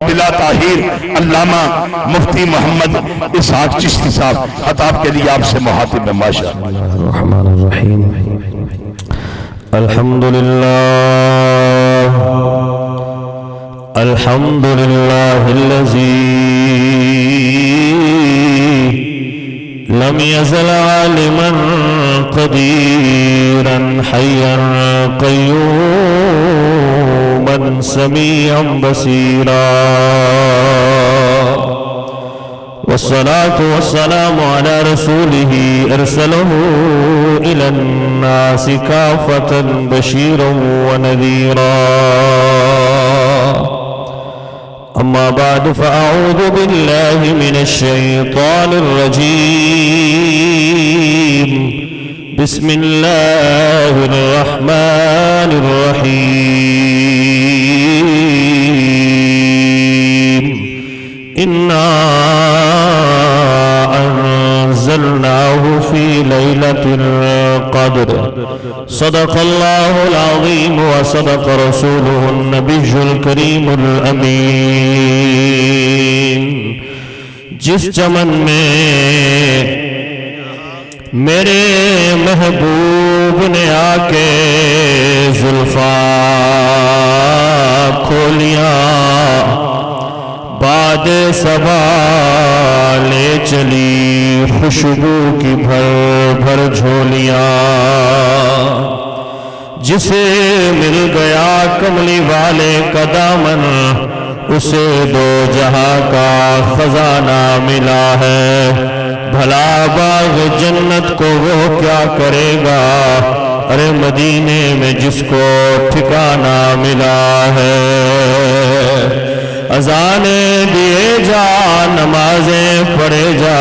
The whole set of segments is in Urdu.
بلا تاہیر علامہ مفتی محمد اسحاق چشتی صاحب خطاب کے لیے آپ سے مخاطب ہے ماشاء اللہ الرحمن الرحیم الحمدللہ الذی لم يزل عالما قدیرا حیا قیوما سمیعا بصیرا والصلاة والسلام على رسوله أرسله إلى الناس كافة بشيرا ونذيرا أما بعد فأعوذ بالله من الشيطان الرجيم بسم الله الرحمن الرحيم إنا أنزلناه في ليلة القدر صدق الله العظيم وصدق رسوله النبي الكريم الأمين جس چمن میں میرے محبوب نے آ کے زلفاں کھولیاں باد صبا لے چلی خوشبو کی بھر بھر جھولیاں جسے مل گیا کملی والے کا دامن اسے دو جہاں کا خزانہ ملا ہے بھلا باغ جنت کو وہ کیا کرے گا ارے مدینے میں جس کو ٹھکانہ ملا ہے اذانیں دیے جا نمازیں پڑھے جا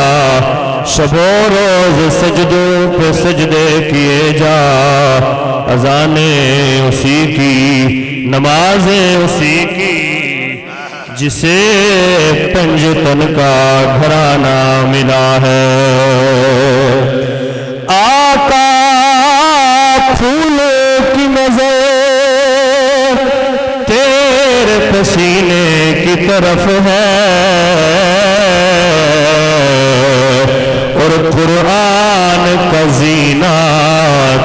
شب و روز سجدوں پہ سجدے کیے جا اذانیں اسی کی نمازیں اسی کی جسے پنجتن کا گھرانہ ملا ہے آقا پھولوں کی نظر تیرے پسینے کی طرف ہے اور قرآن کا زینہ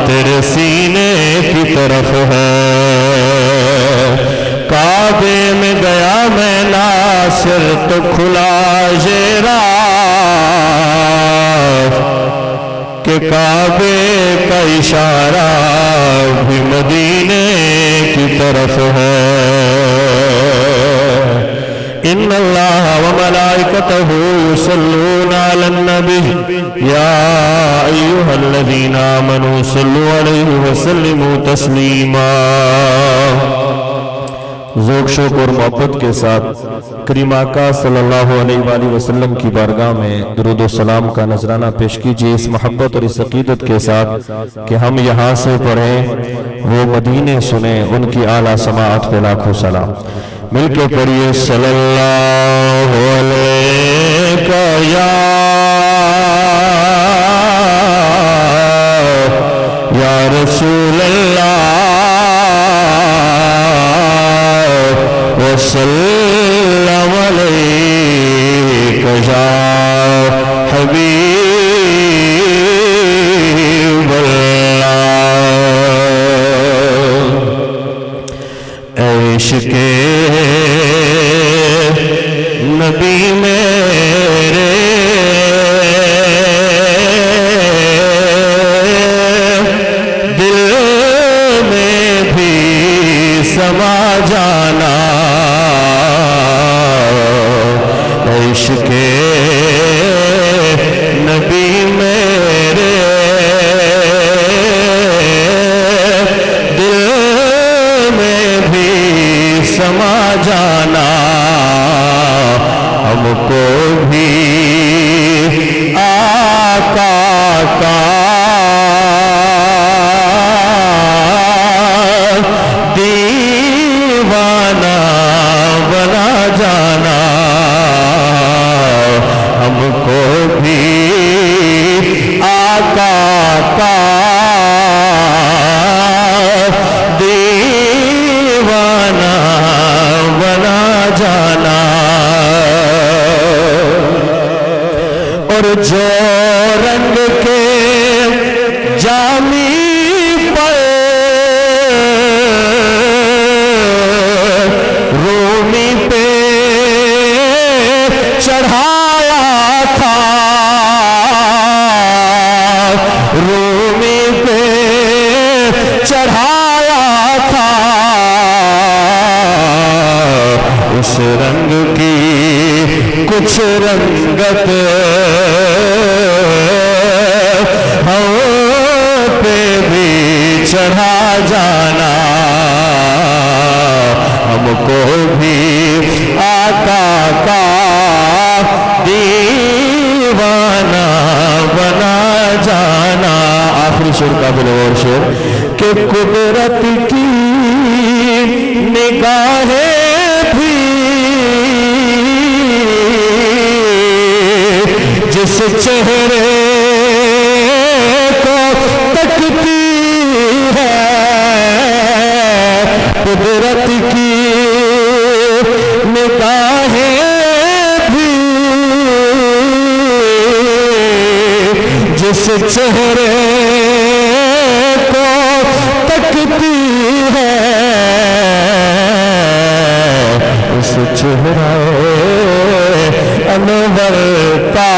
تیرے سینے کی طرف ہے کعبے میں گیا میں ناصر تو کھلا یہ راہ کہ کعبے کا اشارہ بھی مدینے کی طرف ہے ان اللہ وملائکتہ یصلون علی النبی یا ایہا الذین آمنوا صلوا علیہ وسلموا تسلیما ذوق شوق اور محبت کے ساتھ کریم آقا صلی اللہ علیہ وآلہ وسلم کی بارگاہ میں درود و سلام کا نذرانہ پیش کیجئے اس محبت اور اس عقیدت کے ساتھ کہ ہم یہاں سے پڑھیں وہ مدینے سنیں ان کی اعلیٰ سماعت پہ لاکھوں سلام مل کے پڑھیے صلی اللہ علیہ یا رسول اللہ وسلم علیک یا حبیب اللہ عشق نبی میرے دل میں بھی سما جانا عشق نبی میرے دل میں بھی سما جانا ہم کو بھی آقا کا دیوانہ بنا جانا ہم کو بھی آقا کا دیوانہ بنا جانا اور جو رنگ کے جامی پر رومی پہ چڑھایا تھا، رومی پہ چڑھایا تھا، اس رنگ کی کچھ رنگت ہم پہ بھی چڑھا جانا، ہم کو بھی آقا کا دیوانہ بنا جانا۔ آخری شعر قابل غور شعر کہ قدرت کی نگاہیں بھی جس چہرے کو تکتی ہے، قدرت کی نگاہیں بھی جس چہرے کو تکتی ہے، اس چہرے انور کا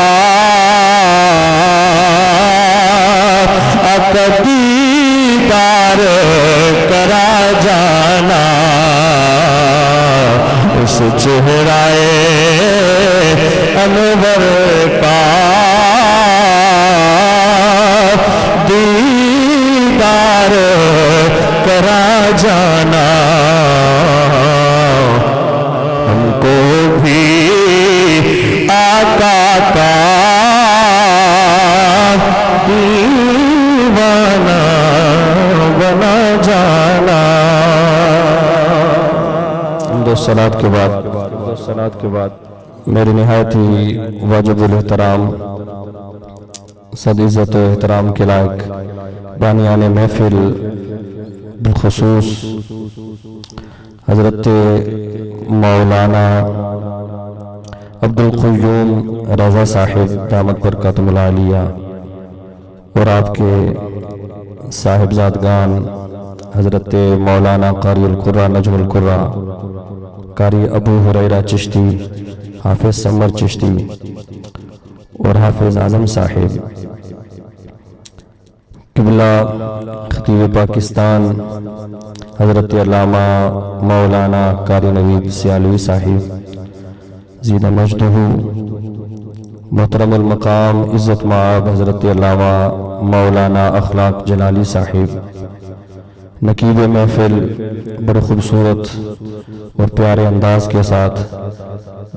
دیدار کرا جانا، اس چہرہ انور کا دیدار کرا جانا، ہم کو بھی آقا کا دیوانہ بنا جانا۔ دو صلوات کے بعد میری نہایت ہی واجب الاحترام صد عزت و احترام کے لائق بانیان محفل بالخصوص حضرت مولانا عبدالقیوم رضا صاحب دامت برکاتہ العالیہ اور آپ کے صاحبزادگان حضرت مولانا قاری القرہ نجم القرہ قاری ابو ہریرہ چشتی، حافظ سمر چشتی اور حافظ اعظم صاحب، قبلہ خطیب پاکستان حضرت علامہ مولانا قاری نوید سیالوی صاحب زیدہ مجدہ، محترم المقام عزت مآب حضرت علامہ مولانا اخلاق جلالی صاحب، نقیب محفل بڑے خوبصورت اور پیارے انداز کے ساتھ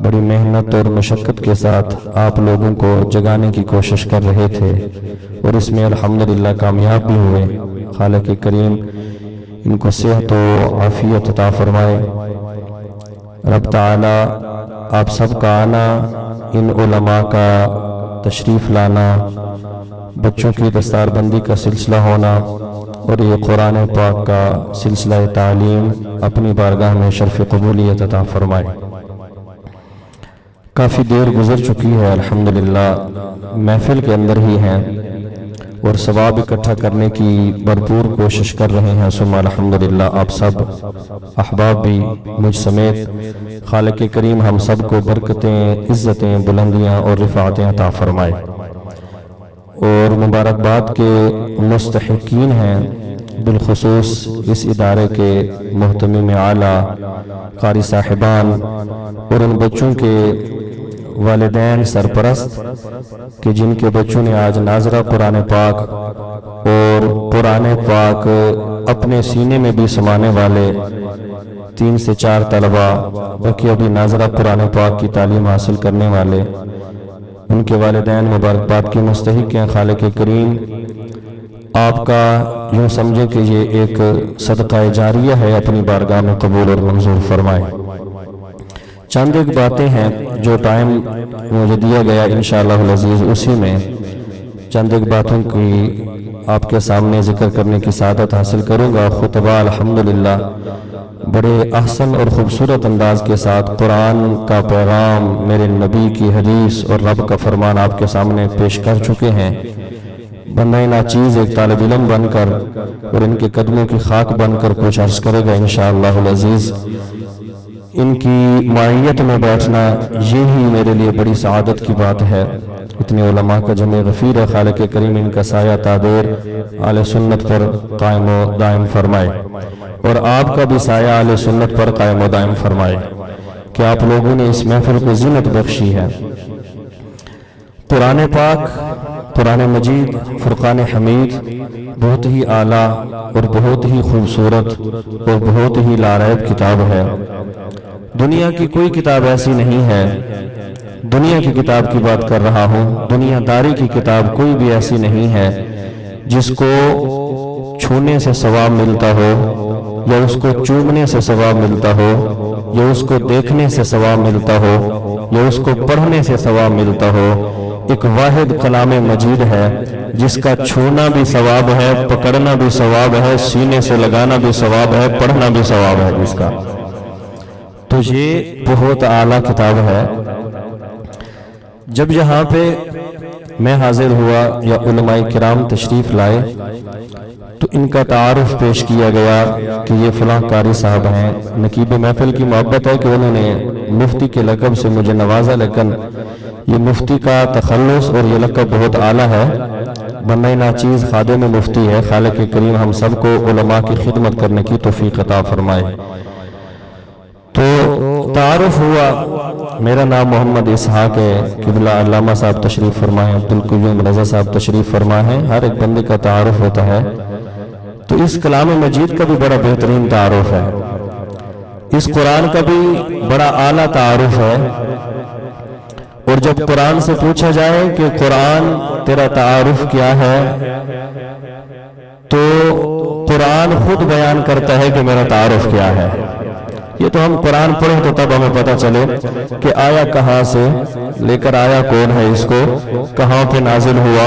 بڑی محنت اور مشقت کے ساتھ آپ لوگوں کو جگانے کی کوشش کر رہے تھے اور اس میں الحمدللہ کامیاب بھی ہوئے۔ خالق کریم ان کو صحت و عافیت عطا فرمائے۔ رب تعالی آپ سب کا آنا، ان علماء کا تشریف لانا، بچوں کی دستار بندی کا سلسلہ ہونا اور یہ قرآن پاک کا سلسلہ تعلیم اپنی بارگاہ میں شرف قبولیت عطا فرمائے۔ کافی دیر گزر چکی ہے، الحمدللہ محفل کے اندر ہی ہیں اور ثواب اکٹھا کرنے کی بھرپور کوشش کر رہے ہیں۔ ثم الحمدللہ آپ سب احباب بھی مجھ سمیت خالق کریم ہم سب کو برکتیں، عزتیں، بلندیاں اور رفعتیں عطا فرمائے۔ اور مبارکباد کے مستحقین ہیں بالخصوص اس ادارے کے محتمم اعلیٰ قاری صاحبان اور ان بچوں کے والدین سرپرست کہ جن کے بچوں نے آج ناظرہ قرآن پاک اور قرآن پاک اپنے سینے میں بھی سمانے والے 3 سے 4 طلبہ بلکہ ابھی ناظرہ قرآن پاک کی تعلیم حاصل کرنے والے، ان کے والدین مبارکباد کی مستحق ہیں۔ خالق کریم آپ کا یوں سمجھے کہ یہ ایک صدقہ جاریہ ہے، اپنی بارگاہ میں قبول اور منظور فرمائے۔ چند ایک باتیں ہیں جو ٹائم مجھے دیا گیا انشاءاللہ العزیز، اسی میں چند ایک باتوں کی آپ کے سامنے ذکر کرنے کی سعادت حاصل کروں گا۔ خطبہ الحمدللہ بڑے احسن اور خوبصورت انداز کے ساتھ قرآن کا پیغام، میرے نبی کی حدیث اور رب کا فرمان آپ کے سامنے پیش کر چکے ہیں۔ بندہ ناچیز ایک طالب علم بن کر اور ان کے قدموں کی خاک بن کر کچھ عرض کرے گا انشاءاللہ العزیز۔ ان کی معیت میں بیٹھنا یہی میرے لیے بڑی سعادت کی بات ہے۔ اتنے علماء کا جمع غفیر ہے، خالق کریم ان کا سایہ تادیر اہل سنت پر قائم و دائم فرمائے، اور آپ کا بھی سایہ اہل سنت پر قائم و دائم فرمائے کہ آپ لوگوں نے اس محفل کو زینت بخشی ہے۔ قرآن پاک، قرآن مجید، فرقان حمید بہت ہی اعلیٰ اور بہت ہی خوبصورت اور بہت ہی لاریب کتاب ہے۔ دنیا کی کوئی کتاب ایسی نہیں ہے، دنیا کی کتاب کی بات کر رہا ہوں، دنیا داری کی کتاب کوئی بھی ایسی نہیں ہے جس کو چھونے سے ثواب ملتا ہو، یا اس کو چومنے سے ثواب ملتا ہو، یا اس کو دیکھنے سے ثواب ملتا ہو، یا اس کو پڑھنے سے ثواب ملتا ہو۔ ایک واحد کلام مجید ہے جس کا چھونا بھی ثواب ہے، پکڑنا بھی ثواب ہے، سینے سے لگانا بھی ثواب ہے، پڑھنا بھی ثواب ہے اس کا۔ تو یہ بہت اعلیٰ کتاب ہے۔ جب یہاں پہ میں حاضر ہوا یا علماء کرام تشریف لائے تو ان کا تعارف پیش کیا گیا کہ یہ فلاں قاری صاحب ہیں۔ نقیب محفل کی محبت ہے کہ انہوں نے مفتی کے لقب سے مجھے نوازا، لیکن یہ مفتی کا تخلص اور یہ لقب بہت اعلیٰ ہے۔ بندہ ناچیز خادم مفتی ہے، خالق کریم ہم سب کو علماء کی خدمت کرنے کی توفیق عطا فرمائے۔ تو تعارف ہوا، میرا نام محمد اسحاق ہے، قبلہ علامہ صاحب تشریف فرمائے، عبدالقیوم رضا صاحب تشریف فرمائے ہیں، ہر ایک بندے کا تعارف ہوتا ہے۔ تو اس کلام مجید کا بھی بڑا بہترین تعارف ہے، اس قرآن کا بھی بڑا اعلیٰ تعارف ہے۔ اور جب قرآن سے پوچھا جائے کہ قرآن تیرا تعارف کیا ہے، تو قرآن خود بیان کرتا ہے کہ میرا تعارف کیا ہے۔ یہ تو ہم قرآن پڑھیں تو تب ہمیں پتہ چلے کہ آیا کہاں سے لے کر آیا کون ہے، اس کو کہاں پہ نازل ہوا،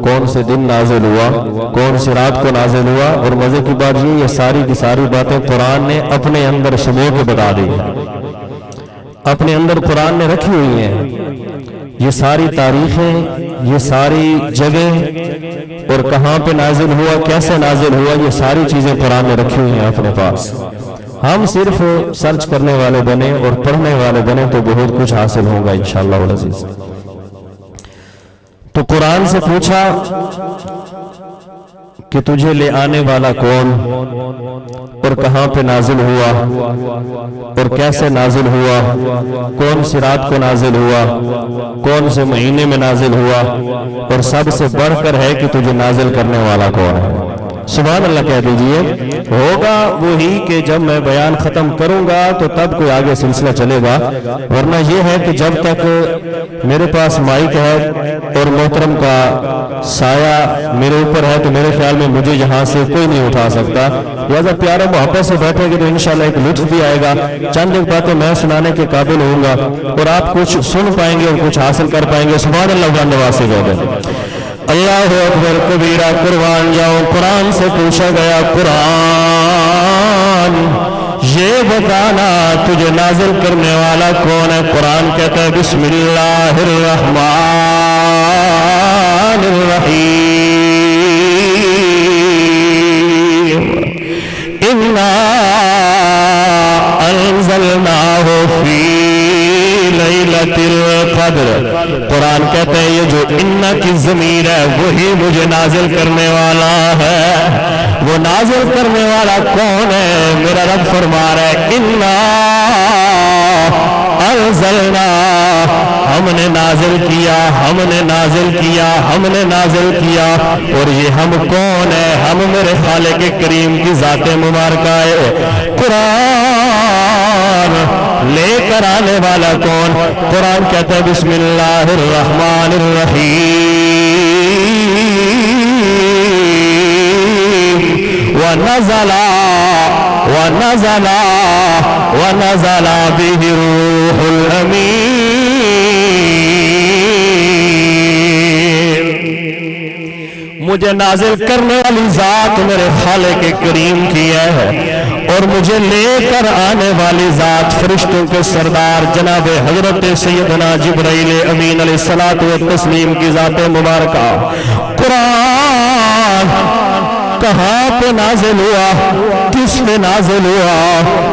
کون سے دن نازل ہوا، کون سی رات کو نازل ہوا۔ اور مزے کی بات یہ ساری کی ساری باتیں قرآن نے اپنے اندر سمو کے بتا دی، اپنے اندر قرآن نے رکھی ہوئی ہیں۔ یہ ساری تاریخیں، یہ ساری جگہ اور کہاں پہ نازل ہوا، کیسے نازل ہوا، یہ ساری چیزیں قرآن نے رکھی ہوئی ہیں اپنے پاس۔ ہم صرف سرچ کرنے والے بنے اور پڑھنے والے بنے تو بہت کچھ حاصل ہوگا انشاءاللہ العزیز۔ تو قرآن سے پوچھا کہ تجھے لے آنے والا کون، اور کہاں پہ نازل ہوا، اور کیسے نازل ہوا، کون سی رات کو نازل ہوا، کون سے مہینے میں نازل ہوا، اور سب سے بڑھ کر ہے کہ تجھے نازل کرنے والا کون ہے۔ سبحان اللہ کہہ دیجئے۔ ہوگا وہی کہ جب میں بیان ختم کروں گا تو تب کوئی آگے سلسلہ چلے گا، ورنہ یہ ہے کہ جب تک میرے پاس مائک ہے اور محترم کا سایہ میرے اوپر ہے تو میرے خیال میں مجھے یہاں سے کوئی نہیں اٹھا سکتا۔ لہذا پیارا محبت سے بیٹھے گے تو انشاءاللہ ایک لطف بھی آئے گا، چند ایک باتیں میں سنانے کے قابل ہوں گا اور آپ کچھ سن پائیں گے اور کچھ حاصل کر پائیں گے۔ سبحان اللہ نواز سے کہہ دیں اللہ اکبر کبیرہ، قربان جاؤں۔ قرآن سے پوچھا گیا قرآن یہ بتانا تجھے نازل کرنے والا کون ہے؟ قرآن کہتا ہے بسم اللہ الرحمن الرحیم، انا انزلناہ فی لیلۃ القدر۔ قرآن کہتے ہیں یہ جو انا کی ضمیر ہے وہی مجھے نازل کرنے والا ہے۔ وہ نازل کرنے والا کون ہے؟ میرا رب فرما رہا ہے انا انزلنا، ہم نے نازل کیا، ہم نے نازل کیا، ہم نے نازل کیا۔ اور یہ ہم کون ہے؟ ہم میرے خالق کریم کی ذات مبارکہ ہے۔ قرآن لے کر آنے والا کون؟ قرآن کہتا ہے بسم اللہ الرحمن الرحیم، ونزل ونزل ونزل به الروح الامین۔ مجھے نازل کرنے والی ذات میرے خالق کریم کی ہے، اور مجھے لے کر آنے والی ذات فرشتوں کے سردار جناب حضرت سیدنا جبرائیل امین علیہ الصلوۃ والتسلیم کی ذات مبارکہ۔ قرآن کہاں پہ نازل ہوا، کس پہ نازل ہوا،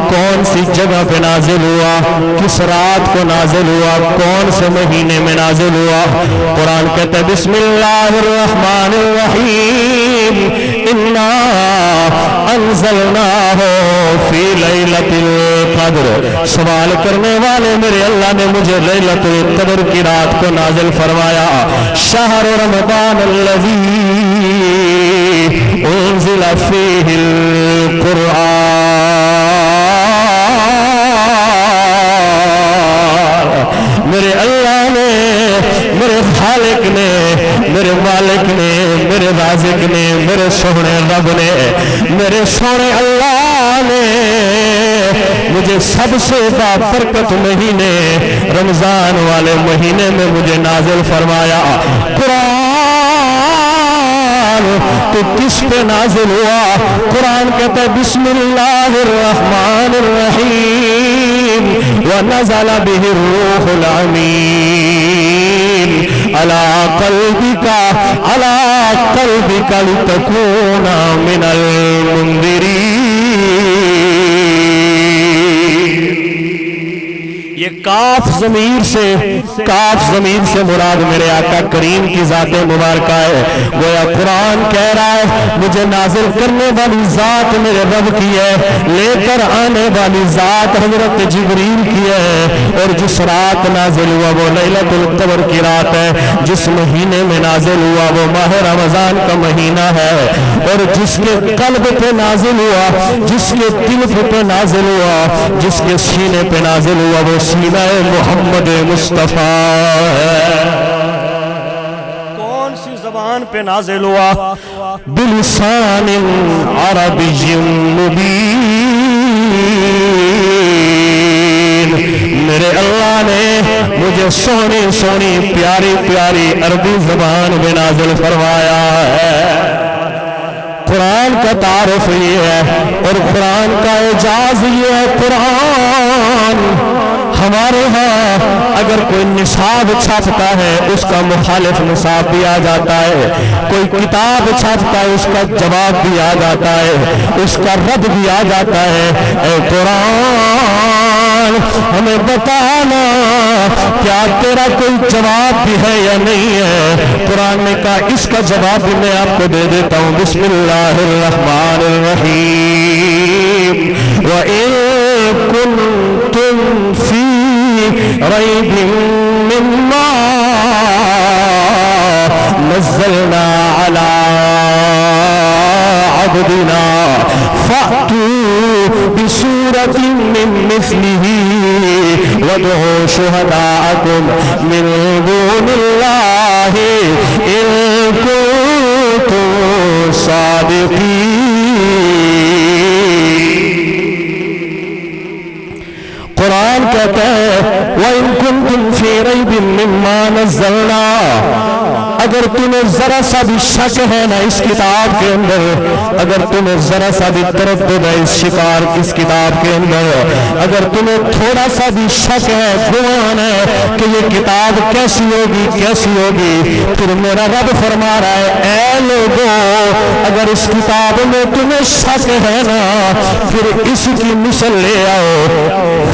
کون سی جگہ پہ نازل ہوا، کس رات کو نازل ہوا، کون سے مہینے میں نازل ہوا؟ قرآن کہتا ہے بسم اللہ الرحمن الرحیم انا انزلناہ فی لیلۃ القدر۔ سوال کرنے والے میرے اللہ نے مجھے لیلۃ القدر کی رات کو نازل فرمایا۔ شہر رمضان الذی انزل فیہ القرآن۔ میرے اللہ نے، میرے خالق نے، میرے مالک نے، میرے رازق نے، میرے سونے رب نے، میرے سونے اللہ نے مجھے سب سے بابرکت مہینے رمضان والے مہینے میں مجھے نازل فرمایا۔ قرآن تو کس پہ نازل ہوا؟ قرآن کہتا ہے بسم اللہ الرحمن الرحیم ونزل بہ الروح الامین علی قلبک لتکون من المنذرین۔ یہ کاف ضمیر سے مراد میرے آقا کریم کی ذات مبارکہ ہے۔ گویا قرآن کہہ رہا ہے مجھے نازل کرنے والی ذات میرے رب کی ہے، لے کر آنے والی ذات حضرت جبریل کی ہے، اور جس رات نازل ہوا وہ لیلۃ القدر کی رات ہے، جس مہینے میں نازل ہوا وہ ماہ رمضان کا مہینہ ہے، اور جس کے قلب پہ نازل ہوا، جس کے دل پہ نازل ہوا، جس کے سینے پہ نازل ہوا وہ سینہ محمد مصطفیٰ ہے۔ کون سی زبان پہ نازل ہوا؟ بلسان عربی مبین۔ میرے اللہ نے مجھے سونی سونی پیاری پیاری عربی زبان میں نازل فرمایا ہے۔ قرآن کا تعارف یہ ہے اور قرآن کا اعجاز یہ ہے، قرآن ہمارے ہاں اگر کوئی نصاب چھاپتا ہے اس کا مخالف نصاب بھی آ جاتا ہے، کوئی کتاب چھاپتا ہے اس کا جواب بھی آ جاتا ہے، اس کا رد بھی آ جاتا ہے۔ اے قرآن ہمیں بتانا کیا تیرا کوئی جواب بھی ہے یا نہیں ہے؟ قرآن نے کہا اس کا جواب بھی میں آپ کو دے دیتا ہوں۔ بسم اللہ الرحمن الرحیم وَإِن كُنتُمْ فِي رَيْبٍ مِّمَّا نَزَّلْنَا عَلَىٰ عَبْدِنَا فَأْتُوا بِسُورَةٍ مِّن مِّثْلِهِ وَادْعُوا شُهَدَاءَكُم مِّن دُونِ اللَّهِ إِن كُنتُم صَادِقِينَ۔ قرآن کہتا ہے وَإِن كُنتُمْ فِي رَيْبٍ مِّمَّا نَزَّلْنَا، اگر تمہیں ذرا سا بھی شک ہے نا اس کتاب کے اندر، اگر تمہیں ذرا سا بھی تردد ہے اس کتاب کے اندر، اگر تمہیں تھوڑا سا بھی شک ہے، گمان ہے کہ یہ کتاب کیسی ہوگی، پھر میرا رب فرما رہا ہے اے لوگوں اگر اس کتاب میں تمہیں شک ہے نا پھر اس کی مثل لے آؤ،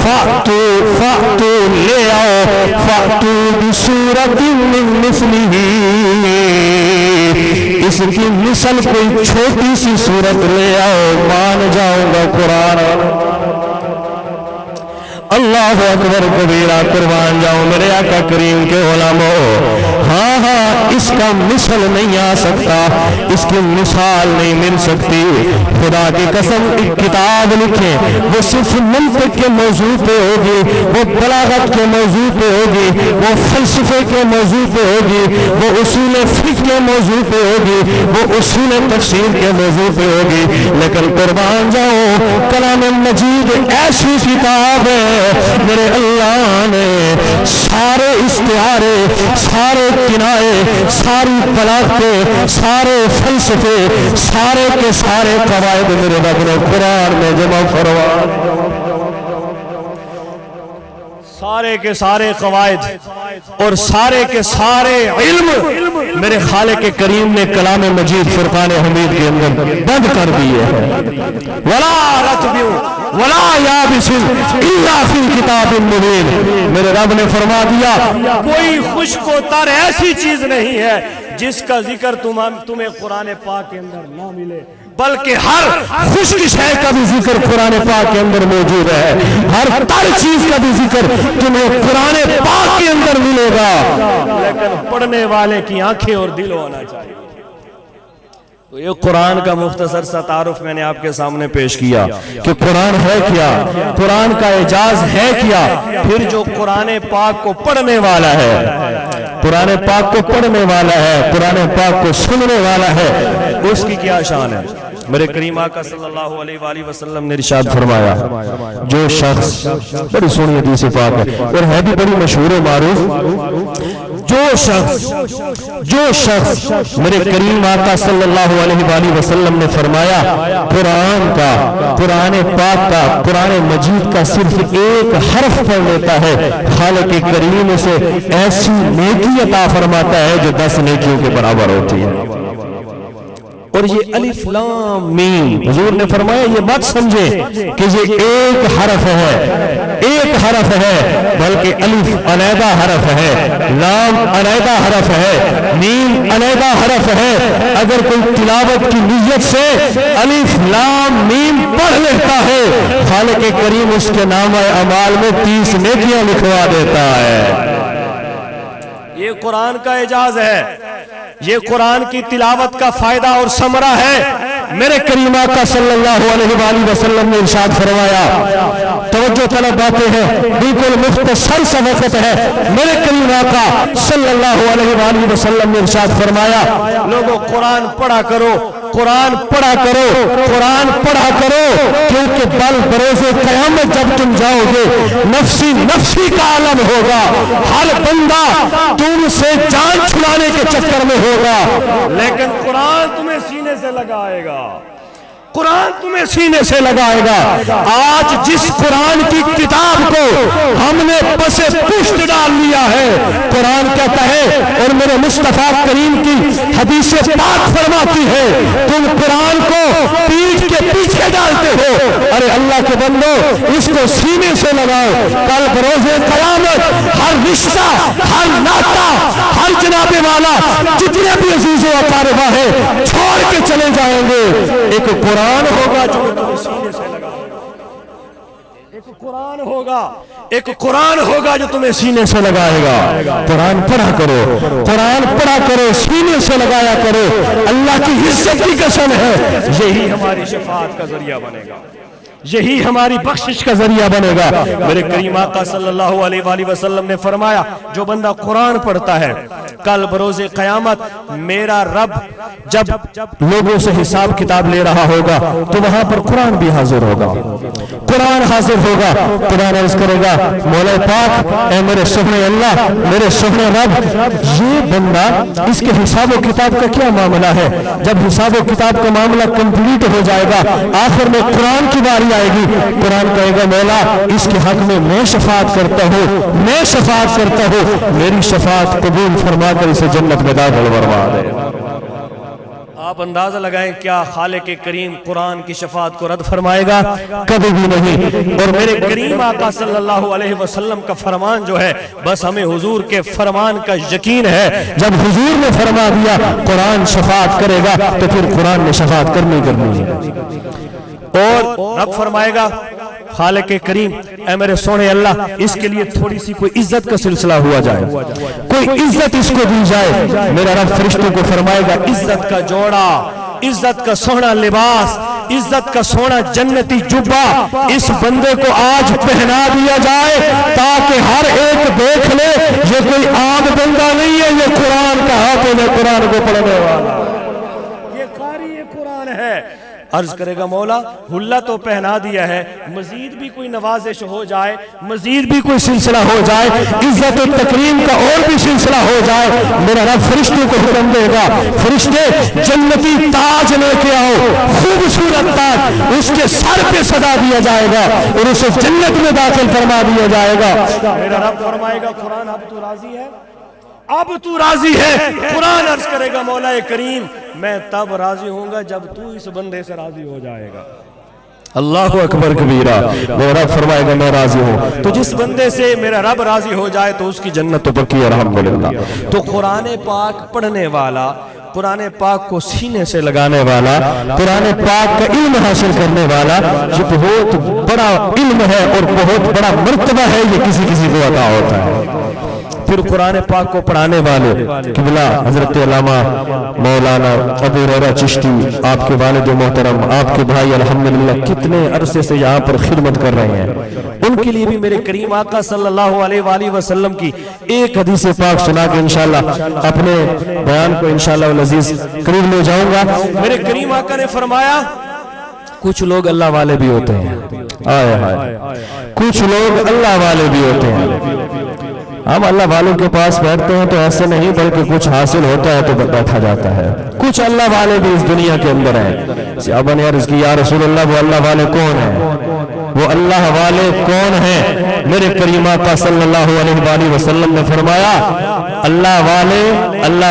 فَأْتُوا لے آؤ، فَأْتُوا بِسُورَةٍ مِّن مِّثْلِهِ، اس کی مثل کوئی چھوٹی سی صورت لے آؤ، مان جاؤں گا قرآن۔ اللہ اکبر کبیرہ، قربان جاؤں میرے آقا کریم کے علماء۔ ہاں اس کا مثل نہیں آ سکتا، اس کی مثال نہیں مل سکتی۔ خدا کی قسم ایک کتاب لکھیں وہ صرف منطق کے موضوع پہ ہوگی، وہ بلاغت کے موضوع پہ ہوگی، وہ فلسفے کے موضوع پہ ہوگی، وہ اصول فقہ کے موضوع پہ ہوگی، وہ اصول تفسیر کے موضوع پہ ہوگی، لیکن قربان جاؤں کلام مجید ایسی کتاب ہے میرے اللہ نے سارے استعارے سارے کنائے، ساری بلاغتیں، سارے فلسفے، سارے کے سارے قواعد میرے رب نے قرآن میں جمع فرمائے۔ سارے کے سارے قواعد اور سارے کے سارے علم میرے خالق کریم نے کلام مجید فرقان حمید کے اندر بند کر دیے ہیں۔ وَلَا رَتْبٍ وَلَا يَابِسٍ إِلَّا فِي كِتَابٍ مُبِينٍ، میرے رب نے فرما دیا کوئی خشک و تر ایسی چیز نہیں ہے جس کا ذکر تمہیں قرآن پاک کے اندر نہ ملے، بلکہ ہر خشک شے کا بھی ذکر قرآن پاک کے اندر موجود ہے، ہر تر چیز کا بھی ذکر تمہیں قرآن پاک کے اندر ملے گا، لیکن پڑھنے والے کی آنکھیں اور دل ہونا چاہیے۔ تو یہ قرآن کا مختصر سا تعارف میں نے آپ کے سامنے پیش کیا کہ قرآن ہے کیا، قرآن کا اعجاز ہے کیا، پھر جو قرآن پاک کو پڑھنے والا ہے، قرآن پاک کو پڑھنے والا ہے، قرآن پاک کو سننے والا ہے، اس کی کیا شان ہے۔ میرے کریم آقا صلی اللہ علیہ وآلہ وسلم نے ارشاد فرمایا جو شخص، بڑی سونی حدیث پاک ہے اور ہے بھی بڑی مشہور و معروف، جو شخص میرے کریم آقا صلی اللہ علیہ وآلہ وسلم نے فرمایا قرآن کا، قرآن پاک کا، قرآن مجید کا صرف ایک حرف پڑھ لیتا ہے، خالق کریم اسے ایسی نیکی عطا فرماتا ہے جو 10 نیکیوں کے برابر ہوتی ہے۔ اور یہ الف لام میم، حضور نے فرمایا یہ مت سمجھے کہ یہ ایک حرف ہے، ایک حرف ہے، بلکہ الف علیحدہ حرف ہے، لام علیحدہ حرف ہے، میم علیحدہ حرف ہے۔ اگر کوئی تلاوت کی نیت سے الف لام میم پڑھ لیتا ہے، خالق کریم اس کے نامہ اعمال میں 30 نیکیاں لکھوا دیتا ہے۔ یہ قرآن کا اعجاز ہے، یہ قرآن کی تلاوت کا فائدہ اور ثمرہ ہے۔ میرے کریم آقا صلی اللہ علیہ وآلہ وسلم نے ارشاد فرمایا، توجہ طلب باتیں ہیں، بالکل مختصر سا وقت ہے۔ میرے کریم آقا صلی اللہ علیہ وآلہ وسلم نے ارشاد فرمایا لوگوں قرآن پڑھا کرو، قرآن پڑھا کرو، قرآن پڑھا کرو، کیونکہ بل بروز قیامت جب تم جاؤ گے نفسی نفسی کا عالم ہوگا، ہر بندہ تم سے جان چھڑانے کے چکر میں ہوگا، لیکن قرآن تمہیں سینے سے لگائے گا، قرآن تمہیں سینے سے لگائے گا۔ آج جس قرآن کی کتاب کو ہم نے پس پشت ڈال لیا ہے، قرآن کہتا ہے اور میرے مصطفیٰ کریم کی حدیث پاک فرماتی ہے تم قرآن کو پیٹھ کے پیچھے ڈالتے ہو، ارے اللہ کے بندو اس کو سینے سے لگاؤ، کل بروز قیامت ہر رشتہ، ہر ناتا، ہر جناب والا جتنے بھی عزیز و اقاربہ ہے چھوڑ کے چلے جائیں گے۔ ایک قرآن ہوگا جو تمہیں سینے سے لگائے گا، ایک قرآن ہوگا، ایک قرآن ہوگا جو تمہیں سینے سے لگائے گا۔ قرآن پڑھا کرو، قرآن پڑھا کرو، سینے سے لگایا کرو، اللہ کی عزت کی قسم ہے یہی ہماری شفاعت کا ذریعہ بنے گا، یہی ہماری بخشش کا ذریعہ بنے گا۔ میرے کریم آقا صلی اللہ علیہ وآلہ وسلم نے فرمایا جو بندہ قرآن پڑھتا ہے کل بروز قیامت میرا رب جب لوگوں سے حساب کتاب لے رہا ہوگا تو وہاں پر قرآن بھی حاضر ہوگا، قرآن حاضر ہوگا۔ قرآن عرض کرے گا مولا پاک اے میرے سبحان اللہ، میرے سبحان رب، یہ بندہ اس کے حساب و کتاب کا کیا معاملہ ہے؟ جب حساب و کتاب کا معاملہ کمپلیٹ ہو جائے گا آخر میں قرآن کی باری آئے گی، قرآن کہے گا مولا اس کے حق میں میں شفاعت کرتا ہوں، میں شفاعت کرتا ہوں، میری شفاعت قبول فرما کر اسے جنت میں داخل فرما دے۔ آپ اندازہ لگائیں کیا خالق کریم قرآن کی شفاعت کو رد فرمائے گا؟ کبھی بھی نہیں۔ اور میرے کریم آقا صلی اللہ علیہ وسلم کا فرمان جو ہے بس ہمیں حضور کے فرمان کا یقین ہے، جب حضور نے فرما دیا قرآن شفاعت کرے گا تو پھر قرآن نے شفاعت کرنی ہے۔ اور رب فرمائے گا خالق کریم اے میرے سونے اللہ اس کے لیے تھوڑی سی کوئی عزت کا سلسلہ ہوا جائے، کوئی عزت اس کو دی جائے، میرا رب فرشتوں کو فرمائے گا عزت کا جوڑا، عزت کا سونا لباس، عزت کا سونا جنتی جبہ اس بندے کو آج پہنا دیا جائے تاکہ ہر ایک دیکھ لے یہ کوئی عام بندہ نہیں ہے، یہ قرآن کا حافظ ہے، قرآن کو پڑھنے والا، یہ قاری قرآن ہے۔ عرض کرے گا مولا حلہ تو پہنا دیا ہے، مزید بھی کوئی نوازش ہو جائے، مزید بھی کوئی سلسلہ ہو جائے، عزت و تکریم کا اور بھی سلسلہ ہو جائے، میرا رب فرشتوں کو حکم دے گا فرشتے جنتی تاج لے کے آؤ، خوبصورت تاج اس کے سر پہ سجا دیا جائے گا اور اسے جنت میں داخل فرما دیا جائے گا۔ میرا رب فرمائے گا قرآن اب تو راضی ہے، اب تو راضی ہے؟ قرآن عرض کرے گا مولا کریم میں تب راضی ہوں گا جب تو اس بندے سے راضی ہو جائے گا۔ اللہ اکبر کبیرہ، میرا رب فرمائے گا میں راضی ہوں۔ تو جس بندے سے میرا رب راضی ہو جائے تو اس کی جنت تو پکی ہے الحمدللہ۔ تو قرآن پاک پڑھنے والا، قرآن پاک کو سینے سے لگانے والا، قرآن پاک کا علم حاصل کرنے والا، یہ بہت بڑا علم ہے اور بہت بڑا مرتبہ ہے، یہ کسی کسی کو عطا ہوتا ہے۔ پھر قرآن پاک کو پڑھانے والے قبلہ حضرت علامہ مولانا ابو ہریرہ چشتی، آپ کے والد محترم، آپ کے بھائی الحمدللہ کتنے عرصے سے یہاں پر خدمت کر رہے ہیں، ان کے لیے بھی میرے کریم آقا صلی اللہ علیہ وآلہ وسلم کی ایک حدیث پاک سنا کے انشاءاللہ اپنے بیان کو انشاءاللہ العزیز قریب لے جاؤں گا۔ میرے کریم آقا نے فرمایا کچھ لوگ اللہ والے بھی ہوتے ہیں، آئے ہائے، کچھ لوگ اللہ والے بھی ہوتے ہیں۔ ہم اللہ والوں کے پاس بیٹھتے ہیں تو ایسے نہیں، بلکہ کچھ حاصل ہوتا ہے تو بیٹھا جاتا ہے۔ کچھ اللہ والے بھی اس دنیا کے اندر ہیں۔ صحابہ نے عرض کی یا رسول اللہ وہ اللہ والے کون ہیں؟ وہ اللہ والے کون ہیں؟ میرے کریم آقا صلی اللہ علیہ وآلہ وسلم نے فرمایا اللہ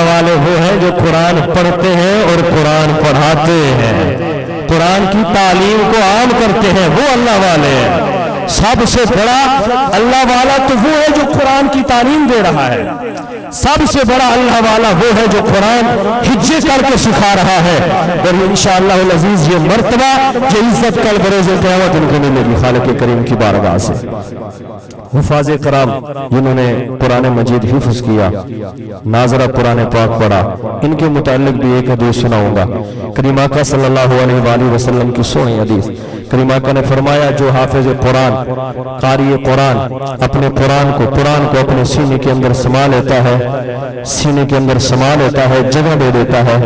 والے وہ ہیں جو قرآن پڑھتے ہیں اور قرآن پڑھاتے ہیں، قرآن کی تعلیم کو عام کرتے ہیں، وہ اللہ والے ہیں۔ سب سے بڑا اللہ والا تو وہ ہے جو قرآن کی تعلیم دے رہا ہے، سب سے بڑا اللہ والا وہ ہے جو قرآن ہجے کر کے سکھا رہا ہے، اور انشاءاللہ العزیز یہ مرتبہ یہ عزت کل بروز قیامت ان کو ملے گی خالق کریم کی بارگاہ سے۔ حفاظ کرام جنہوں نے قرآن مجید حفظ کیا، ناظرہ قرآن پاک پڑھا، ان کے متعلق بھی ایک حدیث سناؤں گا۔ کریم آقا صلی اللہ علیہ وآلہ وسلم کی سونی حدیث، کریم آقا نے فرمایا جو حافظ قرآن، قاری قرآن اپنے قرآن کو اپنے سینے کے اندر سما لیتا ہے، سینے کے اندر سما لیتا ہے، جگہ دے دیتا ہے،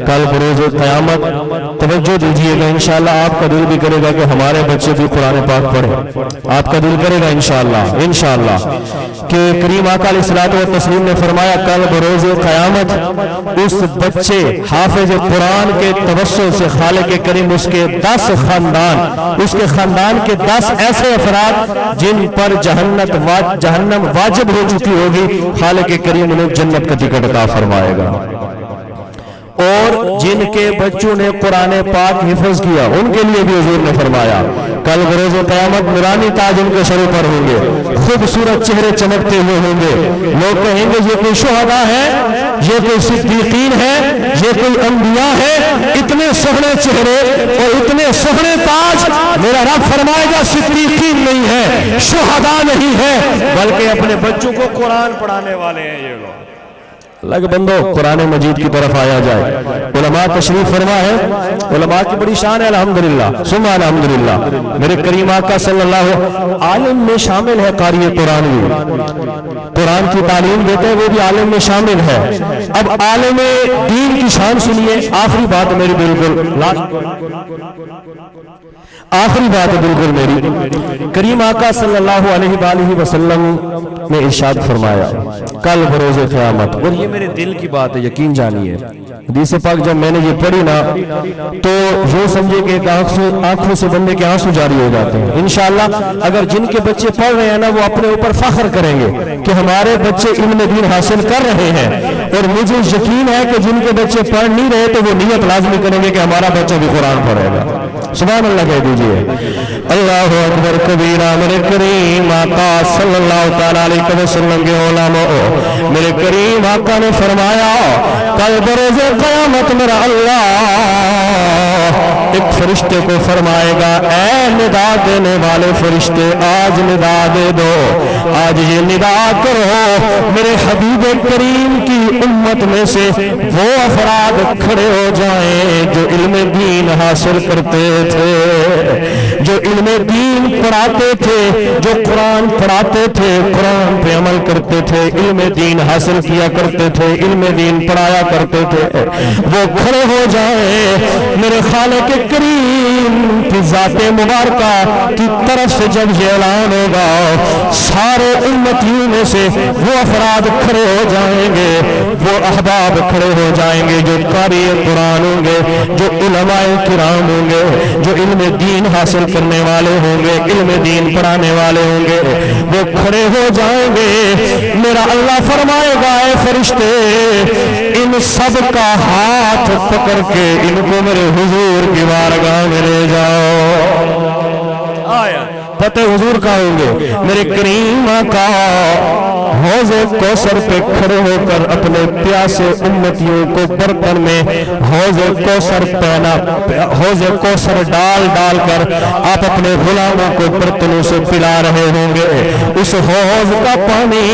کل بروز قیامت توجہ دیجئے گا انشاءاللہ آپ کا دل بھی کرے گا کہ ہمارے بچے بھی قرآن پاک پڑھیں، آپ کا دل کرے گا انشاءاللہ کہ کریم آقا علیہ الصلوۃ والتسلیم نے فرمایا کل بروز قیامت اس بچے حافظ قرآن کے توسط سے خالق کریم اس کے 10 خاندان، اس کے خاندان کے 10 ایسے افراد جن پر جہنم واجب ہو چکی ہوگی، خالق کریم انہیں جنت کا ٹکٹ عطا فرمائے گا۔ اور جن کے بچوں نے قرآن پاک حفظ کیا ان کے لیے بھی حضور نے فرمایا کل بروز قیامت نورانی تاج ان کے سروں پر ہوں گے، خوبصورت چہرے چمکتے ہوئے ہوں گے، لوگ کہیں گے یہ کوئی شہداء ہے، یہ کوئی صدیقین ہے، یہ کوئی انبیاء ہے، اتنے سہنے چہرے اور اتنے سہنے تاج۔ میرا رب فرمائے گا صدیقین نہیں ہے، شہداء نہیں ہے، بلکہ اپنے بچوں کو قرآن پڑھانے والے ہیں یہ لوگ۔ اللہ کے بندو قرآن مجید کی طرف آیا جائے، علماء تشریف فرما ہے، علماء کی بڑی شان ہے الحمدللہ ثم الحمدللہ۔ میرے کریم آقا صلی اللہ عالم میں شامل ہے، قاری قرآن بھی قرآن کی تعلیم دیتے ہیں، وہ بھی عالم میں شامل ہے۔ اب عالم دین کی شان سنیے، آخری بات میری بالکل آخری بات بالکل میری، کریم آقا صلی اللہ علیہ وآلہ وسلم نے ارشاد فرمایا کل بروز قیامت، اور یہ میرے دل کی بات ہے یقین جانیے، حدیث پاک جب میں نے یہ پڑھی نا تو یوں سمجھے کہ ایک آنکھوں سے بندے کے آنسو جاری ہو جاتے ہیں۔ انشاءاللہ اگر جن کے بچے پڑھ رہے ہیں نا وہ اپنے اوپر فخر کریں گے کہ ہمارے بچے علم دین حاصل کر رہے ہیں، اور مجھے یقین ہے کہ جن کے بچے پڑھ نہیں رہے تو وہ نیت لازمی کریں گے کہ ہمارا بچہ بھی قرآن پڑھے گا۔ سبحان اللہ کہہ دیجئے، اللہ اکبر کبیرہ۔ میرے کریم آقا صلی اللہ تعالیٰ علیہ وسلم کے علماء، میرے کریم آقا نے فرمایا کل بروز قیامت میرا اللہ ایک فرشتے کو فرمائے گا اے ندا دینے والے فرشتے آج ندا دے دو، آج یہ ندا کرو میرے حبیب کریم کی امت میں سے وہ افراد کھڑے ہو جائیں جو علم دین حاصل کرتے تھے، جو علم دین پڑھاتے تھے، جو قرآن پڑھاتے تھے، قرآن پہ عمل کرتے تھے، علم دین حاصل کیا کرتے تھے، علم دین پڑھایا کرتے تھے، وہ کھڑے ہو جائیں۔ میرے خالق کریم کی ذات مبارکہ کی طرف سے جب یہ اعلان ہوگا سارے امتیوں میں سے وہ افراد کھڑے ہو جائیں گے، وہ احباب کھڑے ہو جائیں گے جو قاری قرآن ہوں گے، جو علماء کرام ہوں گے، جو علم دین حاصل کرنے والے ہوں گے، علم دین پڑھانے والے ہوں گے، وہ کھڑے ہو جائیں گے۔ میرا اللہ فرمائے گا اے فرشتے ان سب کا ہاتھ پکڑ کے ان کو میرے حضور کی بارگاہ میں لے جاؤ۔ آیا پتہ حضور کا ہوں گے میرے کریم آقا حوض کوثر پہ کھڑے ہو کر اپنے پیاسے امتیوں کو برتن میں حوض کوثر ڈال ڈال کر آپ اپنے غلاموں کو برتنوں سے پلا رہے ہوں گے۔ اس حوض کا پانی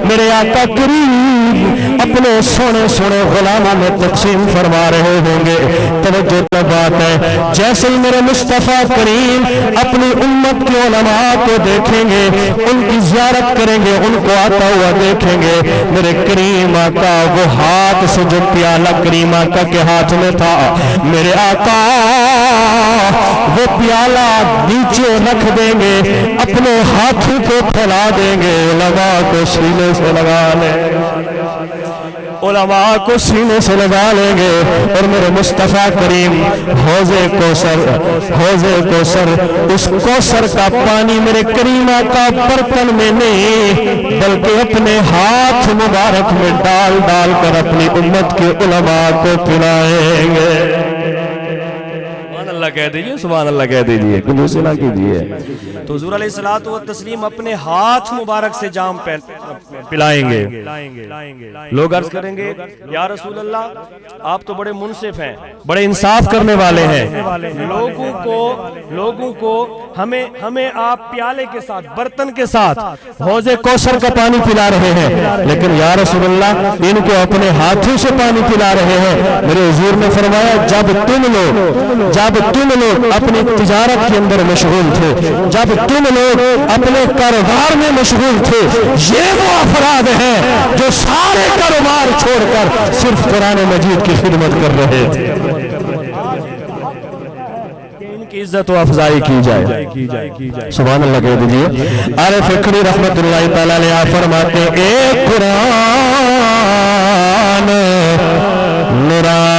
میرے آقا کریم اپنے سونے سونے غلاموں میں تقسیم فرما رہے ہوں گے۔ توجہ کی بات ہے، جیسے ہی میرے مصطفیٰ کریم اپنی امت کے علماء کو دیکھیں گے، ان کی زیارت کریں گے، ان کو آتا ہوا دیکھیں گے، میرے کریم آقا وہ ہاتھ سے جو پیالہ کریم آقا کے ہاتھ میں تھا، میرے آقا وہ پیالہ نیچے رکھ دیں گے، اپنے ہاتھوں کو پھیلا دیں گے، علماء کو سینے سے لگا لیں گے، علماء کو سینے سے لگا لیں گے، اور میرے مصطفیٰ کریم حوض کوثر اس کوثر کا پانی میرے کریم آقا برتن میں نہیں بلکہ اپنے ہاتھ مبارک میں ڈال ڈال کر اپنی امت کے علماء کو پلائیں گے۔ سبحان اللہ کہہ دیجئے، سبحان اللہ کہہ دیجئے، کنجوسی نہ کیجئے۔ تو حضور علیہ الصلوۃ والتسلیم اپنے ہاتھ مبارک سے جام پلائیں گے۔ لوگ عرض کریں گے یا رسول اللہ آپ تو بڑے منصف ہیں، بڑے انصاف کرنے والے ہیں، لوگوں کو ہمیں آپ پیالے کے ساتھ برتن کے ساتھ حوض کوثر کا پانی پلا رہے ہیں، لیکن یا رسول اللہ ان کو اپنے ہاتھوں سے پانی پلا رہے ہیں۔ میرے حضور نے فرمایا جب تم لوگ اپنی تجارت کے اندر مشغول تھے، جب تم لوگ اپنے کاروبار میں مشغول تھے، یہ وہ افراد ہیں جو سارے کاروبار چھوڑ کر صرف قرآن مجید کی خدمت کر رہے تھے۔ ان کی عزت و افضائی کی جائے، سبحان اللہ کہہ دیجئے۔ عارف فکری رحمت اللہ تعالیٰ علیہ فرماتے اے قرآن نورانی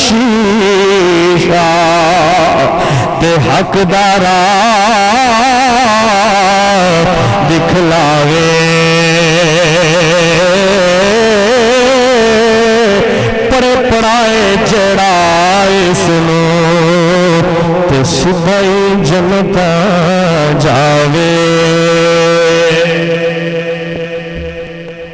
شیشہ تے حقدارا دکھلاوے، پڑے پڑھائے جڑا اس نو تے صبح جنت جاوے۔